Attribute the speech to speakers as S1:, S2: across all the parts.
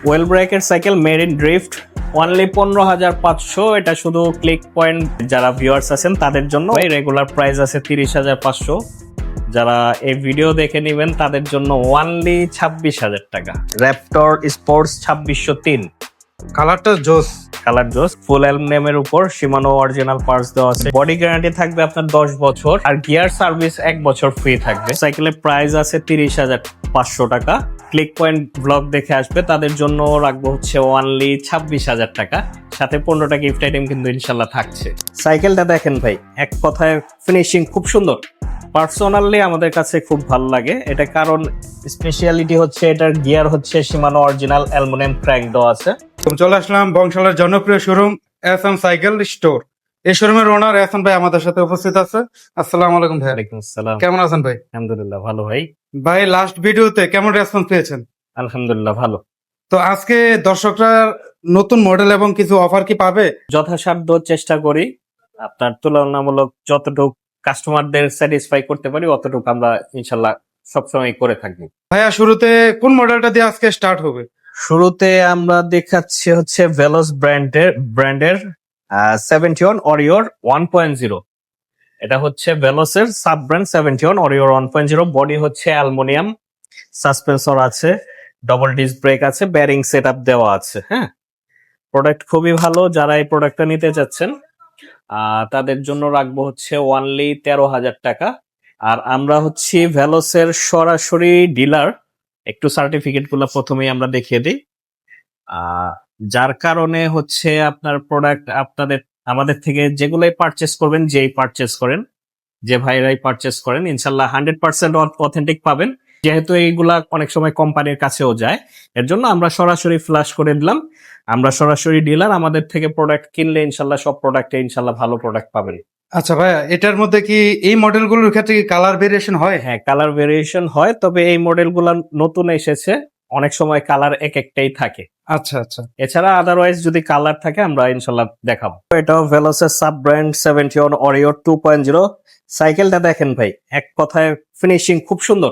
S1: Well ব্রেকের cycle made in drift only 15,500। এটা শুধু ক্লিক পয়েন্ট যারা ভিউয়ার্স আছেন তাদের জন্য। রেগুলার প্রাইস আছে 30,500। যারা এই ভিডিও দেখে নেবেন তাদের জন্য অনলি 26,000 টাকা। Raptor sports 2603।
S2: কালারটা জোস,
S1: কালার জোস, ফুল অ্যালুমিনিয়ামের উপর শিমানো অরিজিনাল পার্টস দেওয়া আছে। বডি গ্যারান্টি থাকবে আপনার 10 বছর আর গিয়ার সার্ভিস 1 বছর ফ্রি থাকবে। সাইকেলের প্রাইস আছে 30,500 টাকা। ক্লিক পয়েন্ট ব্লগ দেখে আসবে তাদের জন্য রাখবো হচ্ছে অনলি 26,000 টাকা। সাথে 15টা গিফট আইটেম কিন্তু ইনশাল্লাহ থাকছে। সাইকেলটা দেখেন ভাই, এক কথায় ফিনিশিং খুব সুন্দর। পার্সোনালি আমাদের কাছে খুব ভালো লাগে এটা, কারণ স্পেশালিটি হচ্ছে এটার গিয়ার হচ্ছে শিমানো অরিজিনাল অ্যালুমিনিয়াম ক্র্যাঙ্ক দেওয়া আছে।
S2: চলে আসলাম বংশালের জনপ্রিয় শোরুম এহসান সাইকেল স্টোর। এই শোরুমের ওনার এহসান ভাই আমাদের সাথে উপস্থিত আছে। আসসালামু আলাইকুম ভাই।
S1: ওয়ালাইকুম আসসালাম।
S2: কেমন আছেন ভাই?
S1: আলহামদুলিল্লাহ ভালো ভাই।
S2: ভাই লাস্ট ভিডিওতে কেমন রেসপন্স পেয়েছেন?
S1: আলহামদুলিল্লাহ ভালো।
S2: তো আজকে দর্শকরা নতুন মডেল এবং কিছু অফার কি পাবে?
S1: যথাসাধ্য চেষ্টা করি আপনার তুলনামূলক যতটুকু কাস্টমারদের স্যাটিসফাই করতে পারি অতটুকু আমরা ইনশাল্লাহ সবসময় করে থাকবো।
S2: ভাইয়া শুরুতে কোন মডেলটা দিয়ে আজকে স্টার্ট হবে?
S1: শুরুতে আমরা দেখাচ্ছি হচ্ছে ভেলোস ব্র্যান্ডের 71 অরিওর 1.0। এটা হচ্ছে ভেলোসের সাব ব্র্যান্ড 71 অরিওর 1.0। বডি হচ্ছে অ্যালুমিনিয়াম, সাসপেন্সর আছে, ডবল ডিস্ক ব্রেক আছে, ব্যারিং সেটআপ দেওয়া আছে। হ্যাঁ, প্রোডাক্ট খুবই ভালো। যারা এই প্রোডাক্টটা নিতে চাচ্ছেন তাদের জন্য রাখবো হচ্ছে অনলি 13,000 টাকা। আর আমরা হচ্ছি ভেলোসের সরাসরি ডিলার। একটু সার্টিফিকেট গুলো প্রথমেই আমরা দেখিয়ে দিই, যার কারণে হচ্ছে আপনার প্রোডাক্ট আপনাদের আমাদের থেকে যেগুলাই পারচেস করবেন, যেই পারচেস করেন, যে ভাইরাই পারচেস করেন, ইনশাল্লাহ 100% অথেন্টিক পাবেন। যেহেতু এইগুলা অনেক সময় কোম্পানির কাছেও যায়, এর জন্য আমরা সরাসরি ফ্ল্যাশ করে দিলাম। আমরা সরাসরি ডিলার, আমাদের থেকে প্রোডাক্ট কিনলে ইনশাল্লাহ সব প্রোডাক্টে ইনশাল্লাহ ভালো প্রোডাক্ট পাবেন।
S2: আচ্ছা ভাইয়া, এটার মধ্যে কি এই মডেলগুলোর ক্ষেত্রে কি কালার ভেরিয়েশন হয়?
S1: হ্যাঁ, কালার ভেরিয়েশন হয়, তবে এই মডেলগুলো নতুন এসেছে, অনেক সময় কালার এক একটাই থাকে।
S2: আচ্ছা আচ্ছা।
S1: এছাড়া আদারওয়াইজ যদি কালার থাকে আমরা ইনশাল্লাহ দেখাবো। এটাও ভেলোসের সাব ব্র্যান্ড 71 অরিও 2.0। সাইকেলটা দেখেন ভাই, এক কথায় ফিনিশিং খুব সুন্দর।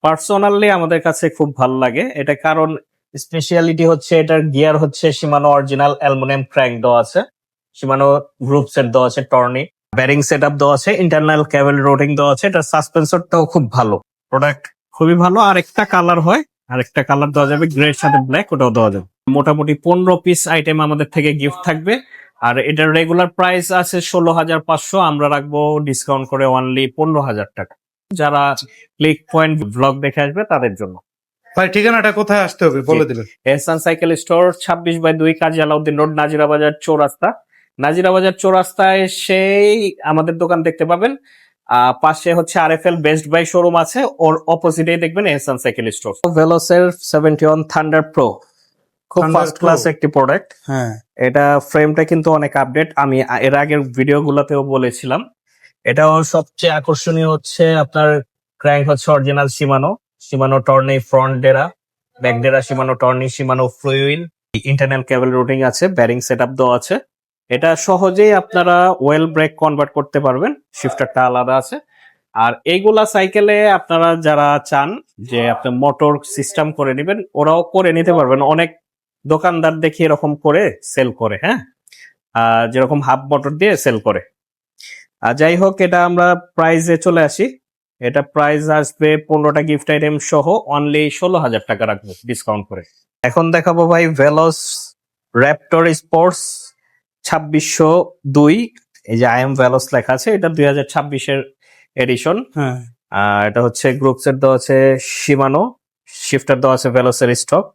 S1: পার্সোনালি আমাদের কাছে খুব ভালো লাগে এটা, কারণ স্পেশালিটি হচ্ছে এটার গিয়ার হচ্ছে শিমানো অরিজিনাল অ্যালুমিনিয়াম ক্র্যাঙ্ক দেওয়া আছে, শিমানো গ্রুপ সেট দেওয়া আছে, টর্নি ব্যারিং সেটআপ দেওয়া আছে, ইন্টারনাল ক্যাবেল রোটিং দেওয়া আছে। এটা সাসপেন্সরটাও খুব ভালো, প্রোডাক্ট খুবই ভালো। আর একটা কালার হয়, আরেকটা কালার দেওয়া যাবে গ্রের সাথে ব্ল্যাক, ওটাও দেওয়া যাবে। মোটামুটি 15 পিস আইটেম আমাদের থেকে গিফট থাকবে। আর এটার রেগুলার প্রাইস আছে 16,500, আমরা রাখবো ডিসকাউন্ট করে অনলি 15,000 টাকা। যারা ক্লিক পয়েন্ট ব্লগ দেখে আসবে তাদের জন্য।
S2: ভাই ঠিকানাটা কোথায় আসতে হবে বলে দিবেন।
S1: এহসান সাইকেল স্টোর 26/2 কাজী আলাউদ্দিন রোড, নাজিরাবাজার চৌরাস্তা। নাজিরাবাজার চৌরাস্তায় সেই আমাদের দোকান দেখতে পাবেন। পাশে হচ্ছে RFL বেস্ট বাই শোরুম আছে, ওর অপোজিটেই দেখবেন এহসান সাইকেল স্টোর। ভেলোসের 71 থান্ডার প্রো খুব
S2: Thunder
S1: ফার্স্ট ক্লাস
S2: Pro।
S1: একটি প্রোডাক্ট।
S2: হ্যাঁ,
S1: এটা ফ্রেমটা কিন্তু অনেক আপডেট, আমি এর আগের ভিডিওগুলোতেও বলেছিলাম। এটাও সবচেয়ে আকর্ষণীয় হচ্ছে আপনার ক্র্যাঙ্ক হচ্ছে original Shimano Tourney front derailleur, back derailleur Shimano Tourney, Shimano freewheel, internal cable routing আছে, ব্যারিং সেটআপ দেওয়া আছে। এটা সহজেই আপনারা ওয়েল ব্রেক কনভার্ট করতে পারবেন, শিফটারটা আলাদা আছে। আর এইগুলা সাইকেলে আপনারা যারা চান যে আপনি মোটর সিস্টেম করে নেবেন, ওরাও করে নিতে পারবেন। অনেক দোকানদার দেখি এরকম করে সেল করে, হ্যাঁ, যেরকম হাফ মোটর দিয়ে সেল করে। আর যাই হোক, এটা আমরা প্রাইজে চলে আসি। এটা প্রাইস আসবে 15টা গিফট আইটেম সহ অনলি 16,000 টাকা রাখবো ডিসকাউন্ট করে। এখন দেখাবো ভাই ভেলোস র্যাপটর স্পোর্টস 2602। এই যে আই এম ভেলোস লেখা আছে, এটা 2026-এর এডিশন।
S2: হ্যাঁ।
S1: এটা হচ্ছে গ্রুপ সেট দেওয়া আছে শিমানো, শিফটার দেওয়া আছে ভেলোসের স্টক,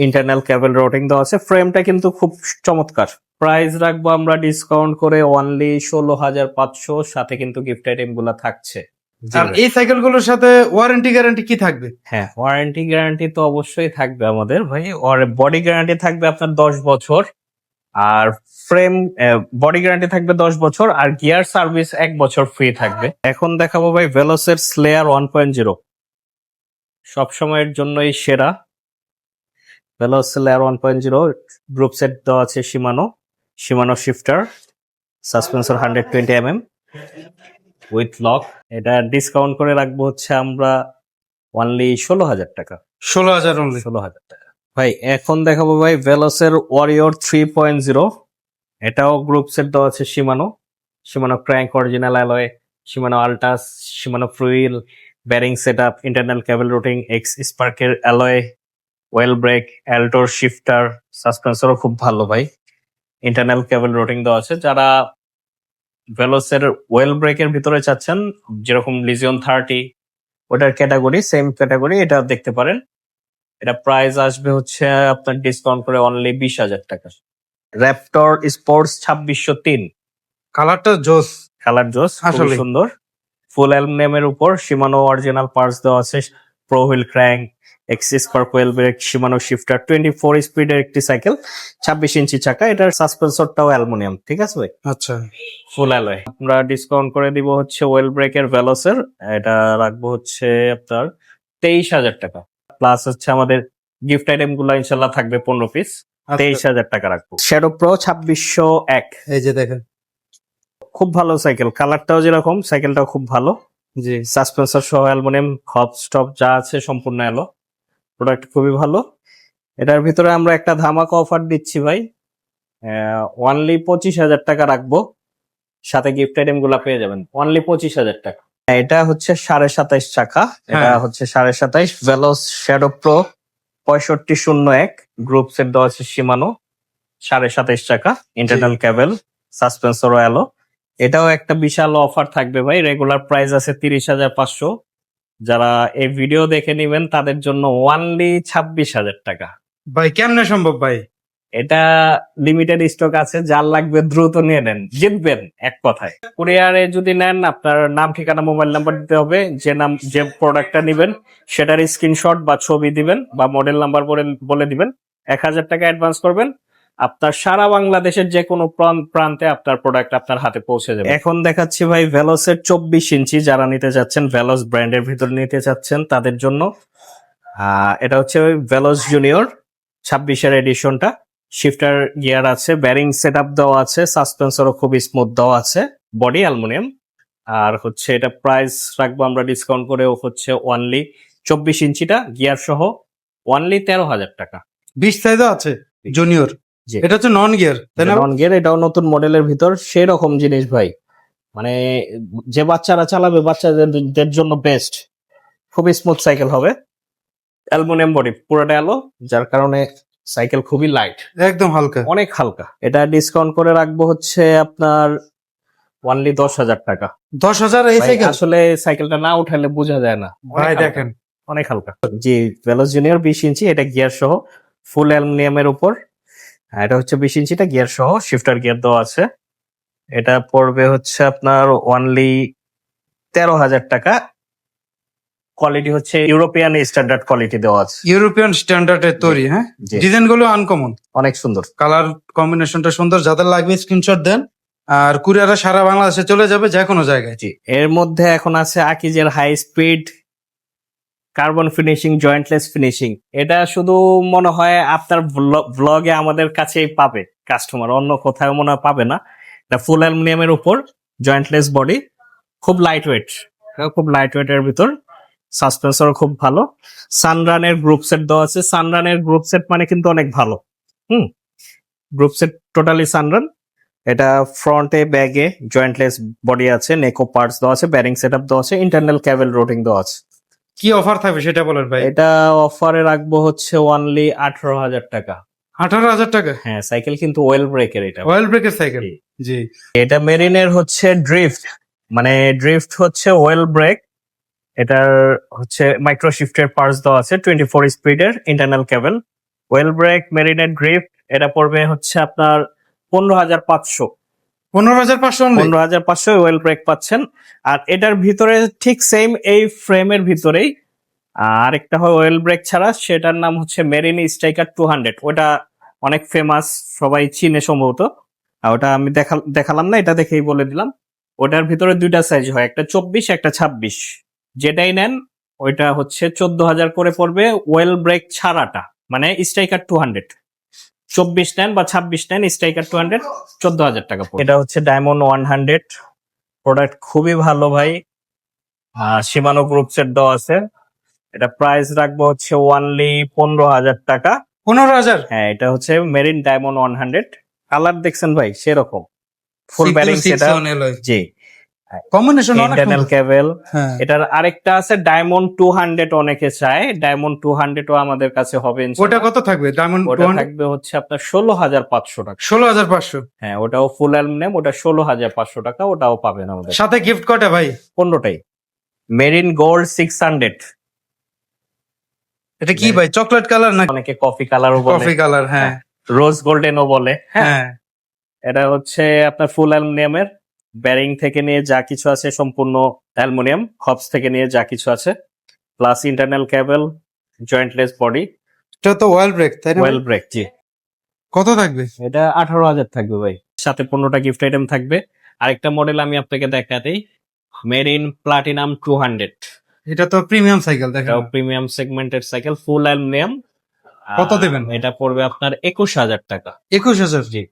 S1: ইন্টারনাল কেবল রোটিং দেওয়া আছে। ফ্রেমটা কিন্তু খুব চমৎকার। প্রাইস রাখবো আমরা ডিসকাউন্ট করে অনলি 16,500, সাথে কিন্তু গিফট আইটেম গুলা থাকছে।
S2: আর এই সাইকেলগুলোর সাথে ওয়ারেন্টি গ্যারান্টি কি থাকবে?
S1: হ্যাঁ, ওয়ারেন্টি গ্যারান্টি তো অবশ্যই থাকবে আমাদের ভাই। আর বডি গ্যারান্টি থাকবে আপনার 10 বছর, আর ফ্রেম বডি গ্যারান্টি থাকবে 10 বছর, আর গিয়ার সার্ভিস 1 বছর ফ্রি থাকবে। এখন দেখাবো ভাই ভেলোসের স্লেয়ার 1.0, সবসময়ের জন্যই সেরা। ভেলোস স্লেয়ার 1.0 গ্রুপ সেট দেওয়া আছে শিমানো শিফটার, সাসপেন্সর 120 mm উইথ লক। এটা ডিসকাউন্ট করে রাখবো হচ্ছে আমরা অনলি 16,000 টাকা।
S2: 16,000 অনলি।
S1: 16,000 টাকা ভাই। এখন দেখাবো ভাই ভেলোসের ওয়ারিয়র 3.0। এটাও গ্রুপ সেট দেওয়া আছে Shimano, Shimano crank original alloy, Shimano Altus, Shimano freewheel, bearing set up, internal cable routing, X স্পার্কের অ্যালয়, ওয়েল ব্রেক, অ্যাল্টোর শিফটার, সাসপেন্সরও খুব ভালো ভাই। ইন্টারনাল কেবল রুটিং দেওয়া আছে। যারা ভেলোসের ওয়েল ব্রেকের ভিতরে চাচ্ছেন, যেরকম লিজিয়ন 30 ওটার ক্যাটাগরি, সেম ক্যাটাগরি এটা দেখতে পারেন। এটা প্রাইস আসবে হচ্ছে আপনার ডিসকাউন্ট করে অনলি 20,000 টাকা। র্যাপটর স্পোর্টস 2603,
S2: কালারটা জোস
S1: কালার জোস, খুব
S2: আসলে।
S1: সুন্দর। ফুল অ্যালুমিনিয়ামের উপর শিমানো অরিজিনাল পার্টস দেওয়া আছে, pro wheel crank, axis park well break, শিমানো shifter, 24 স্পিডের একটি সাইকেল, 26 ইঞ্চি চাকা। এটার সাসপেন্সরটাও অ্যালুমিনিয়াম, ঠিক আছে ভাই,
S2: আচ্ছা।
S1: ফুল অ্যালয়। আমরা ডিসকাউন্ট করে দিব হচ্ছে ওয়েল ব্রেকের ভেলোসের, এটা রাখবো হচ্ছে আপনার 23,000 টাকা। প্লাস হচ্ছে আমাদের গিফট আইটেম গুলো ইনশাল্লাহ থাকবে 15 পিস, 23,000 টাকা রাখবো। শ্যাডো প্রো 2601,
S2: এই যে দেখেন,
S1: খুব ভালো সাইকেল, কালারটাও যেরকম সাইকেলটাও খুব ভালো।
S2: জি
S1: সাসপেন্সর সহ অ্যালুমিনিয়াম, হব স্টপ যা আছে সম্পূর্ণ এলো, প্রোডাক্ট খুবই ভালো। এটার ভিতরে আমরা একটা ধামাকা অফার দিচ্ছি ভাই, অনলি 25,000 টাকা রাখবো, সাথে গিফট আইটেম গুলা পেয়ে যাবেন অনলি 25,000 টাকা। এটা হচ্ছে 27.5 চাকা, এটা
S2: হ্যাঁ।
S1: হচ্ছে 27.5 ভেলোস শ্যাডো প্রো 6501, গ্রুপ সেট দেওয়া আছে শিমানো, 27.5 চাকা, ইন্টারনাল কেবল, সাসপেন্সরও এলো। এটাও একটা বিশাল অফার থাকবে ভাই। রেগুলার প্রাইস আছে 30,500, যারা এই ভিডিও দেখে নিবেন তাদের জন্য অনলি 26,000 টাকা।
S2: ভাই কেমনে সম্ভব ভাই?
S1: এটা লিমিটেড স্টক আছে, যার লাগবে দ্রুত নিয়ে নেন, জিতবেন এক কথায়। কুরিয়ারে যদি নেন আপনার নাম, ঠিকানা, মোবাইল নাম্বার দিতে হবে, যে প্রোডাক্টটা নিবেন সেটার স্ক্রিনশট বা ছবি দিবেন বা মডেল নাম্বার বলে দিবেন, 1,000 টাকা অ্যাডভান্স করবেন, আপনার সারা বাংলাদেশের যে কোনো প্রান্তে আপনার প্রোডাক্ট আপনার হাতে পৌঁছে যাবে। এখন দেখাচ্ছি ভাই ভেলোসের 24 ইঞ্চি, যারা নিতে চাচ্ছেন, ভেলোস ব্র্যান্ডের ভিতরে নিতে চাচ্ছেন তাদের জন্য। এটা হচ্ছে ভেলোস জুনিয়র 26-এর এডিশনটা। শিফটার গিয়ার আছে, ব্যারিং সেট আপ দেওয়া আছে, সাসপেন্সরও খুব স্মুথ দেওয়া আছে, বডি অ্যালুমিনিয়াম। আর হচ্ছে এটা প্রাইস রাখবো আমরা ডিসকাউন্ট করেও হচ্ছে অনলি 24 ইঞ্চিটা গিয়ার সহ অনলি 13,000 টাকা।
S2: 20 সাইজও আছে জুনিয়র।
S1: জি।
S2: এটা হচ্ছে নন গিয়ার, তাই না?
S1: নন গিয়ার, এটাও নতুন মডেলের ভিতর, সেরকম জিনিস ভাই, মানে যে বাচ্চারা চালাবে বাচ্চাদের জন্য বেস্ট, খুবই স্মুথ সাইকেল হবে। অ্যালুমিনিয়াম বডি পুরোটা এলো, যার কারণে সাইকেল খুবই লাইট,
S2: একদম হালকা।
S1: অনেক হালকা। এটা ডিসকাউন্ট করে রাখবো হচ্ছে আপনার অনলি 10,000 টাকা।
S2: 10,000 এই
S1: ভাই,
S2: সাইকেল?
S1: আসলে সাইকেলটা না উঠালে বোঝা যায় না, অনেক
S2: ভাই
S1: হালকা,
S2: দেখেন,
S1: অনেক হালকা। জি, ভেলোস জুনিয়র 20 ইঞ্চি, এটা গিয়ার সহ, ফুল অ্যালুমিনিয়ামের উপর। এটা হচ্ছে 20 ইঞ্চিটা গিয়ার সহ, শিফটার গিয়ার দেওয়া আছে। এটা পড়বে হচ্ছে আপনার অনলি 13,000 টাকা। কোয়ালিটি হচ্ছে ইউরোপিয়ান স্ট্যান্ডার্ড কোয়ালিটি দেওয়া আছে,
S2: ইউরোপিয়ান স্ট্যান্ডার্ডের তৈরি। হ্যাঁ,
S1: জি।
S2: ডিজাইন গুলো আনকমন,
S1: অনেক সুন্দর।
S2: কালার কম্বিনেশনটা সুন্দর। যাদের লাগবে স্ক্রিনশট দেন, আর কুরিয়ারে সারা বাংলাদেশে চলে যাবে যে কোনো জায়গায়।
S1: জি, এর মধ্যে এখন আছে আকিজের high speed carbon finishing, jointless finishing. এটা শুধু মনে হয় আপনার ব্লগে আমাদের কাছেই পাবে কাস্টমার, অন্য কোথাও মনে হয় পাবে না। এটা ফুল অ্যালুমিনিয়ামের উপর, জয়েন্টলেস বডি, খুব লাইট ওয়েট, খুব লাইট ওয়েটের ভিতর, সাসপেন্সর খুব ভালো। সানরানের গ্রুপ সেট দেওয়া আছে। সানরানের গ্রুপ সেট মানে কিন্তু অনেক ভালো। Group set totally Sunrun. এটা ফ্রন্টে ব্যাগে জয়েন্টলেস বডি আছে, নেকো পার্টস দেওয়া আছে, ব্যারিং সেট আপ দেওয়া আছে, ইন্টারনাল ক্যাবেল রোটিং দেওয়া আছে।
S2: কি অফার থাকবে সেটা বলেন ভাই।
S1: এটা অফারে রাখবো হচ্ছে অনলি 18,000 টাকা।
S2: 18,000 টাকা?
S1: হ্যাঁ, সাইকেল কিন্তু ওয়েল ব্রেকের, এটা
S2: অয়েল ব্রেকের সাইকেল। জি।
S1: এটা মেরিনের হচ্ছে ড্রিফট, মানে ড্রিফট হচ্ছে ওয়েল ব্রেক। এটার হচ্ছে মাইক্রো শিফটের পার্টস দেওয়া আছে, 24 স্পিডের, ইন্টারনাল কেবল, ওয়েল ব্রেক, মেরিনের ড্রিফট। এটা পড়বে হচ্ছে আপনার 15,500।
S2: 15,500?
S1: 15,500 ওয়েল ব্রেক পাচ্ছেন। আর এটার ভিতরে ঠিক সেম এই ফ্রেমের ভিতরেই আরেকটা হয় ওয়েল ব্রেক ছাড়া, সেটার নাম হচ্ছে মেরিন স্ট্রাইকার 200। ওটা অনেক ফেমাস, সবাই চিনে সম্ভবত। আর ওটা আমি দেখালাম না, এটা দেখেই বলে দিলাম। ওটার ভিতরে দুইটা সাইজ হয়, একটা 24, একটা 26। যেটাই নেন ওইটা হচ্ছে 14,000 করে পড়বে, ওয়েল ব্রেক ছাড়াটা, মানে স্ট্রাইকার 200। 24 নেন বা 26 নেন, স্ট্রাইকার 200, 14,000 টাকা পড়বে। এটা হচ্ছে ডায়মন্ড 100, প্রোডাক্ট খুবই ভালো ভাই। শিমানো গ্রুপ সেট দেওয়া আছে। এটা প্রাইস রাখবো হচ্ছে ওনলি 15,000 টাকা।
S2: 15,000?
S1: হ্যাঁ, এটা হচ্ছে মেরিন ডায়মন্ড 100। কালার দেখছেন ভাই সেরকম ফুল ব্যারিং সেটা। জি,
S2: কম্বিনেশন অনেক
S1: ইন্টারনাল
S2: সুন্দর।
S1: কেবল।
S2: হ্যাঁ,
S1: এটার আরেকটা আছে ডায়মন্ড 200, অনেকে চায় ডায়মন্ড 200 ও আমাদের কাছে হবে
S2: ওটা
S1: ইনশাআল্লাহ।
S2: কত থাকবে ডায়মন্ড?
S1: ওটা থাকবে হচ্ছে আপনার 16,500 টাকা।
S2: 16,500।
S1: হ্যাঁ, ওটাও ফুল অ্যালুমিনিয়াম, ওটা 16,500 টাকা, ওটাও পাবেন আমাদের
S2: সাথে গিফট কটা ভাই?
S1: 15টাই। মেরিন গোল্ড 600,
S2: এটা কি ভাই, চকলেট কালার না
S1: অনেকে কফি কালারও বলে,
S2: কফি কালার? হ্যাঁ
S1: রোজ গোল্ডেনও বলে। হ্যাঁ,
S2: হ্যাঁ।
S1: এটা হচ্ছে আপনার ফুল অ্যালুমিনিয়ামের, ব্যারিং থেকে নিয়ে যা কিছু আছে সম্পূর্ণ অ্যালুমিনিয়াম, হবস থেকে নিয়ে যা কিছু আছে, প্লাস ইন্টারনাল কেবল, জয়েন্টলেস বডি,
S2: এটা তো ওয়েল ব্রেক তাই না?
S1: Well break. জি,
S2: কত থাকবে?
S1: এটা 18,000 থাকবে ভাই, সাথে 15টা গিফট আইটেম থাকবে। আরেকটা মডেল আমি আপনাকে দেখাতেই, মেরিন প্লাটিনাম 200।
S2: এটা তো প্রিমিয়াম সাইকেল, দেখেন।
S1: এটাও প্রিমিয়াম সেগমেন্টের সাইকেল, ফুল অ্যালুমিনিয়াম।
S2: কত দিবেন?
S1: এটা পড়বে আপনার 21,000 টাকা।
S2: 21,000?
S1: জি,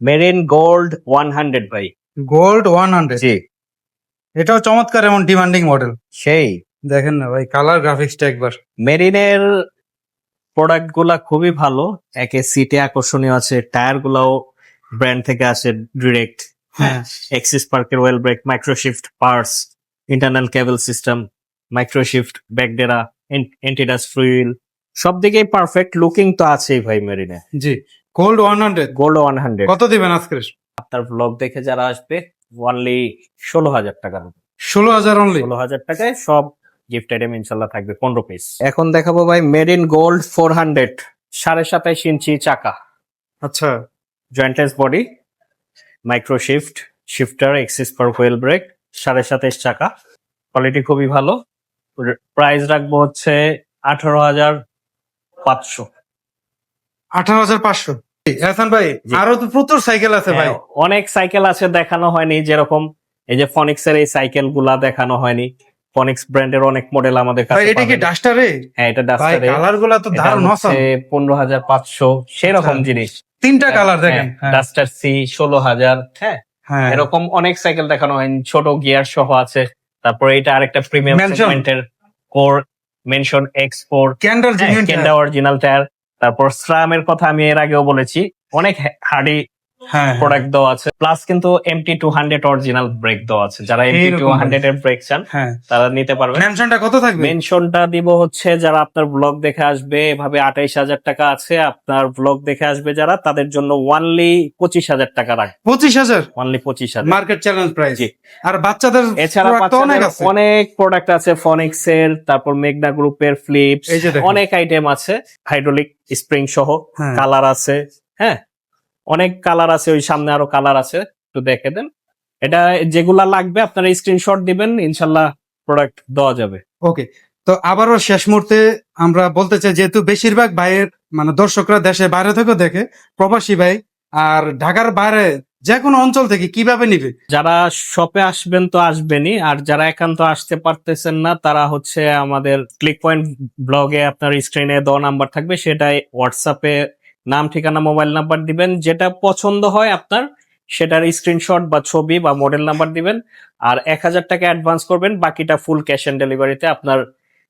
S1: মেরিন গোল্ড 100 ভাই।
S2: গোল্ড 100?
S1: জি,
S2: এটাও চমৎকার, এমন ডিমান্ডিং মডেল।
S1: সেই
S2: দেখেন না ভাই, কালার গ্রাফিক্সটা একবার।
S1: মেরিনের প্রোডাক্ট গুলা খুবই ভালো, একে সিটে আকর্ষণীয় আছে, টায়ার গুলাও ব্র্যান্ড থেকে আসে ডিরেক্ট।
S2: হ্যাঁ।
S1: এক্সিস পার্কের ওয়েল ব্রেক, মাইক্রোশিফট পার্টস, ইন্টারনাল কেবল সিস্টেম, মাইক্রোশিফট ব্যাকডেরা, এন্টিডাস ফ্লুইল, সব দিকেই পারফেক্ট লুকিং তো আছেই ভাই মেরিনে।
S2: জি, গোল্ড 100।
S1: গোল্ড 100
S2: কত দিবেন আজকে?
S1: আপনার ব্লগ দেখে যারা আসবে অনলি 16,000 টাকা।
S2: 16,000 অনলি?
S1: 16,000 টাকায় সব গিফট আইটেম ইনশাল্লাহ থাকবে 15 পিস। এখন দেখাবো ভাই মেরিন গোল্ড 400, 27.5 ইঞ্চি চাকা,
S2: আচ্ছা।
S1: জয়েন্টলেস বডি, মাইক্রোশিফট শিফটার, এক্সিস পার হুইল ব্রেক, 27.5 চাকা, কোয়ালিটি খুবই ভালো। প্রাইস রাখবো হচ্ছে 18,500।
S2: 18,500? এহসান ভাই,
S1: জি।
S2: আরো তো প্রচুর সাইকেল আছে ভাই।
S1: হ্যাঁ, অনেক সাইকেল আছে দেখানো হয়নি, যেরকম এই যে ফনিক্স এর এই সাইকেল গুলা দেখানো হয়নি। ফনিক্স ব্র্যান্ডের অনেক মডেল আমাদের
S2: ভাই
S1: কাছে
S2: এটা কি
S1: পাবেন।
S2: ডাস্টারে?
S1: হ্যাঁ, এটা
S2: ভাই
S1: ডাস্টারে।
S2: কালার গুলা তো
S1: এটা
S2: দারুণ
S1: হচ্ছে
S2: অসম।
S1: 15,500 সেরকম
S2: আচ্ছা।
S1: জিনিস।
S2: 3টা কালার দেখেন। হ্যাঁ।
S1: Duster C 16,000। হ্যাঁ,
S2: হ্যাঁ,
S1: এরকম অনেক সাইকেল দেখানো হয়নি, ছোট গিয়ার সহ আছে। তারপরে এটা আরেকটা প্রিমিয়াম
S2: Mention।
S1: সেগমেন্টের core mention X4,
S2: Kenda genuine.
S1: Kenda original tyre. তারপর স্রামের কথা আমি এর আগেও বলেছি, অনেক হার্ডি
S2: হ্যাঁ,
S1: প্রোডাক্ট দেওয়া আছে, প্লাস কিন্তু MT 200 অরিজিনাল ব্রেক দেওয়া আছে। যারা MT
S2: এইরকম
S1: 200 এর ব্রেক চান
S2: হ্যাঁ।
S1: তারা নিতে পারবেন।
S2: মেনশনটা কত থাকবে?
S1: মেনশনটা দিব হচ্ছে যারা আপনার ব্লগ দেখে আসবে, এভাবে 28,000 টাকা আছে। আপনার ব্লগ দেখে আসবে যারা, তাদের জন্য ওনলি 25,000 টাকা রাখ।
S2: 25,000?
S1: Only 25,000
S2: market challenge price.
S1: জি।
S2: আর বাচ্চাদের
S1: এছাড়া
S2: product তো অনেক
S1: বাচ্চাদের
S2: আছে।
S1: অনেক প্রোডাক্ট আছে, ফনিক্স এর, তারপর মেঘনা গ্রুপের ফ্লিপস,
S2: এই যে দেখেন।
S1: অনেক আইটেম আছে, হাইড্রোলিক স্প্রিং সহ।
S2: হ্যাঁ।
S1: কালার আছে, হ্যাঁ অনেক কালার আছে, ওই সামনে আরো কালার আছে, একটু দেখে দেন। এটা যেগুলা লাগবে আপনারা স্ক্রিনশট দিবেন, ইনশাল্লাহ প্রোডাক্ট দেওয়া যাবে।
S2: ওকে, তো আবারও শেষ মুহূর্তে আমরা বলতে চাই, যেহেতু বেশিরভাগ ভাইয়ের মানে দর্শকরা দেশের বাইরে থেকেও দেখে, প্রবাসী ভাই আর ঢাকার বাইরে যে কোনো অঞ্চল থেকে কিভাবে নিবে?
S1: যারা শপে আসবেন তো আসবেনই, আর যারা একান্ত আসতে পারতেছেন না তারা হচ্ছে আমাদের ক্লিক পয়েন্ট ব্লগে আপনার স্ক্রিনে দেওয়া নাম্বার থাকবে, সেটাই হোয়াটসঅ্যাপে নাম, ঠিকানা, মোবাইল নাম্বার দিবেন। যেটা পছন্দ হয় আপনার সেটার স্ক্রিনশট বা ছবি বা মডেল নাম্বার দিবেন, আর 1,000 টাকা অ্যাডভান্স করবেন, বাকিটা ফুল ক্যাশ অন ডেলিভারিতে। আপনার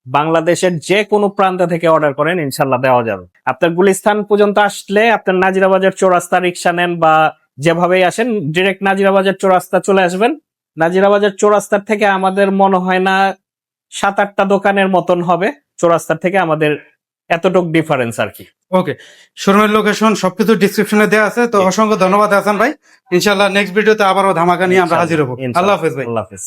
S1: বাংলাদেশের যে কোনো প্রান্ত থেকে অর্ডার করেন ইনশাল্লাহ দেওয়া যাবে। আপনার গুলিস্তান পর্যন্ত আসলে আপনার নাজিরাবাজার চৌরাস্তা রিক্সা নেন বা যেভাবেই আসেন, ডিরেক্ট নাজিরাবাজার চৌরাস্তা চলে আসবেন। নাজিরাবাজার চৌরাস্তার থেকে আমাদের মনে হয় না 7-8টা দোকানের মতন হবে, চৌরাস্তার থেকে আমাদের এতটুক ডিফারেন্স আর কি।
S2: ওকে, শোরুমের লোকেশন সবকিছু ডিসক্রিপশনে দেওয়া আছে। তো
S1: জি।
S2: অসংখ্য ধন্যবাদ হাসান ভাই। ইনশাল্লাহ নেক্সট ভিডিওতে আবারও ধামাকা নিয়ে আমরা হাজির হবো। আল্লাহ হাফেজ ভাই।
S1: আল্লাহ হাফেজ।